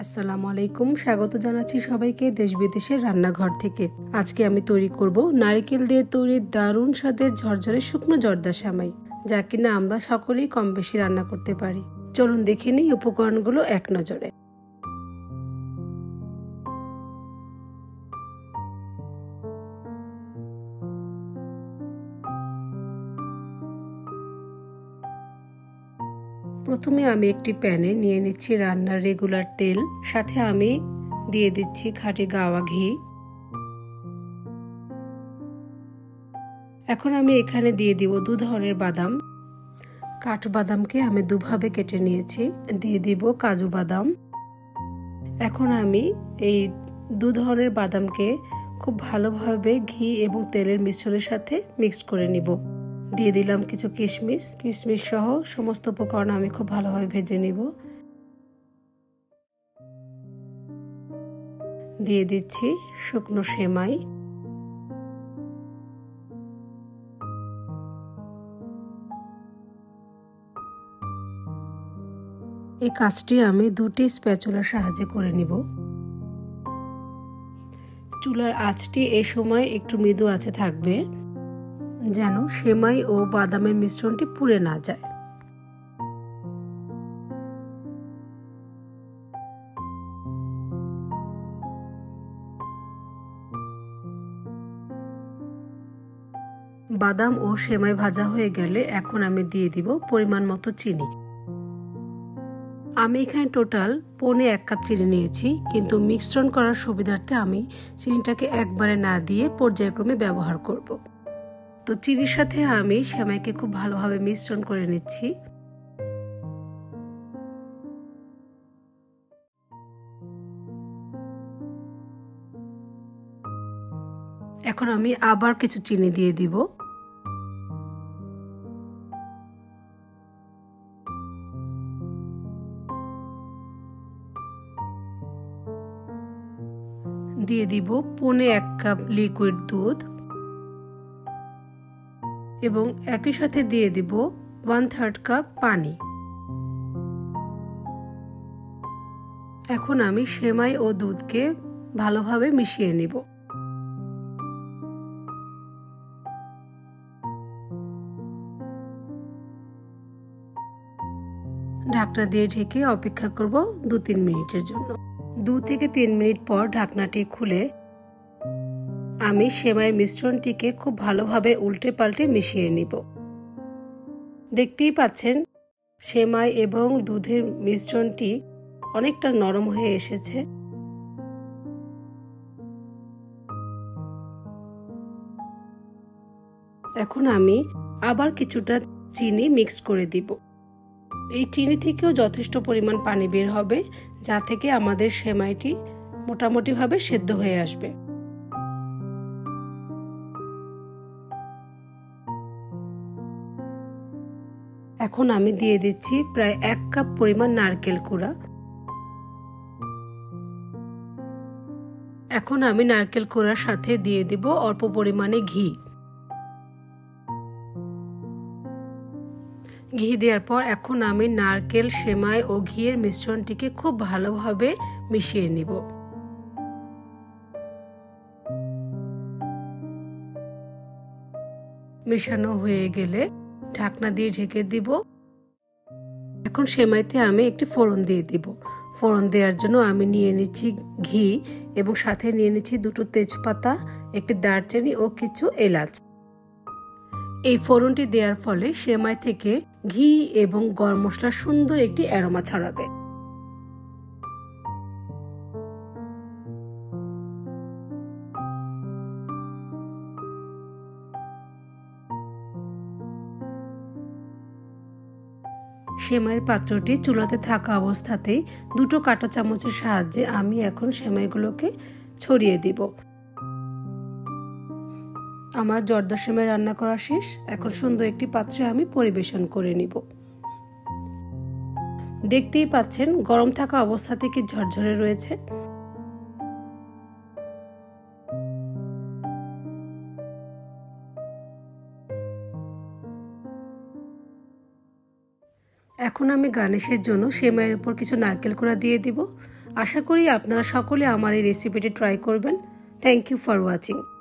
আসসালামু আলাইকুম, স্বাগত জানাচ্ছি সবাইকে দেশ বিদেশের রান্নাঘর থেকে। আজকে আমি তৈরি করব নারকেল দিয়ে তৈরি দারুণ স্বাদের ঝরঝরে শুকনো জর্দা সেমাই, যা কিনা আমরা সকলেই কম বেশি রান্না করতে পারি। চলুন দেখে নিই উপকরণগুলো এক নজরে। প্রথমে আমি একটি প্যানে নিয়ে নিচ্ছি রান্নার রেগুলার তেল, সাথে আমি দিয়ে দিচ্ছি খাঁটি গাওয়া ঘি। এখন আমি এখানে দিয়ে দিব 2 ধরনের বাদাম। কাঠবাদামকে আমি দুভাবে কেটে নিয়েছি। দিয়ে দিব কাজু বাদাম। এখন আমি এই 2 ধরনের বাদামকে খুব ভালোভাবে ঘি এবং তেলের মিশ্রণের সাথে মিক্স করে নিব। দিয়ে দিলাম কিছু কিশমিশ সহ সমস্ত উপকরণ আমি খুব ভালোভাবে ভেজে নিব। দিয়ে দিচ্ছি শুকনো সেমাই। এই কাজটি আমি 2টি স্প্যাচুলার সাহায্যে করে নিব। চুলার আঁচটি এই সময় একটু মৃদু আঁচে থাকবে, যেন সেমাই ও বাদামের মিশ্রণটি পুড়ে না যায়। বাদাম ও সেমাই ভাজা হয়ে গেলে এখন আমি দিয়ে দিব পরিমাণ মতো চিনি। আমি এখানে টোটাল 1.25 কাপ চিনি নিয়েছি, কিন্তু মিশ্রণ করার সুবিধার্থে আমি চিনিটাকে একবারে না দিয়ে পর্যায়ক্রমে ব্যবহার করব। তো চিনির সাথে আমি সেমাইকে খুব ভালোভাবে মিশ্রণ করে নিচ্ছি। এখন আমি আবার কিছু চিনি দিয়ে দিব। দিয়ে দিব 1.25 কাপ লিকুইড দুধ এবং একই সাথে দিয়ে দিব 1/3 কাপ পানি। এখন আমি সেমাই ও দুধকে ভালোভাবে মিশিয়ে নিব। ঢাকনা দিয়ে ঢেকে অপেক্ষা করব 2-3 মিনিটের জন্য। 2 থেকে 3 মিনিট পর ঢাকনাটি খুলে আমি সেমাইয়ের মিশ্রণটিকে খুব ভালোভাবে উল্টে পাল্টে মিশিয়ে নিব। দেখতেই পাচ্ছেন সেমাই এবং দুধের মিশ্রণটি অনেকটা নরম হয়ে এসেছে। এখন আমি আবার কিছুটা চিনি মিক্স করে দিব। এই চিনি থেকেও যথেষ্ট পরিমাণ পানি বের হবে, যা থেকে আমাদের সেমাইটি মোটামুটিভাবে সেদ্ধ হয়ে আসবে। এখন আমি দিয়ে দিচ্ছি প্রায় 1 কাপ পরিমাণ নারকেল কুড়া। এখন আমি নারকেল কুড়ার সাথে দিয়ে দিব অল্প পরিমাণে ঘি। ঘি দেওয়ার পর এখন আমি নারকেল, সেমাই ও ঘিয়ের মিশ্রণটিকে খুব ভালোভাবে মিশিয়ে নিব। মেশানো হয়ে গেলে ঢাকনা দিয়ে ঢেকে দিব। এখন সেমাইতে আমি একটি ফোড়ন দিয়ে দিব। ফোড়ন দেওয়ার জন্য আমি নিয়ে নিচ্ছি ঘি এবং সাথে নিয়ে নিচ্ছি 2টো তেজপাতা, একটি দারচিনি ও কিছু এলাচ। এই ফোড়নটি দেওয়ার ফলে সেমাই থেকে ঘি এবং গরম মশলার সুন্দর একটি অ্যারোমা ছড়াবে। সেমাইয়ের পাত্রটি চুলাতে থাকা অবস্থাতেই 2টো কাঁটা চামচের সাহায্যে আমি এখন সেমাইগুলোকে ছড়িয়ে দিব। আমার জর্দা সেমাই রান্না করা শেষ। এখন সুন্দর একটি পাত্রে আমি পরিবেশন করে নিব। দেখতেই পাচ্ছেন গরম থাকা অবস্থা থেকে ঝরঝরে রয়েছে। এখন আমি গার্নিশের জন্য সেমাইয়ের উপর কিছু নারকেল কোড়া দিয়ে দিব। আশা করি আপনারা সকলে আমার এই রেসিপিটি ট্রাই করবেন। Thank you for watching.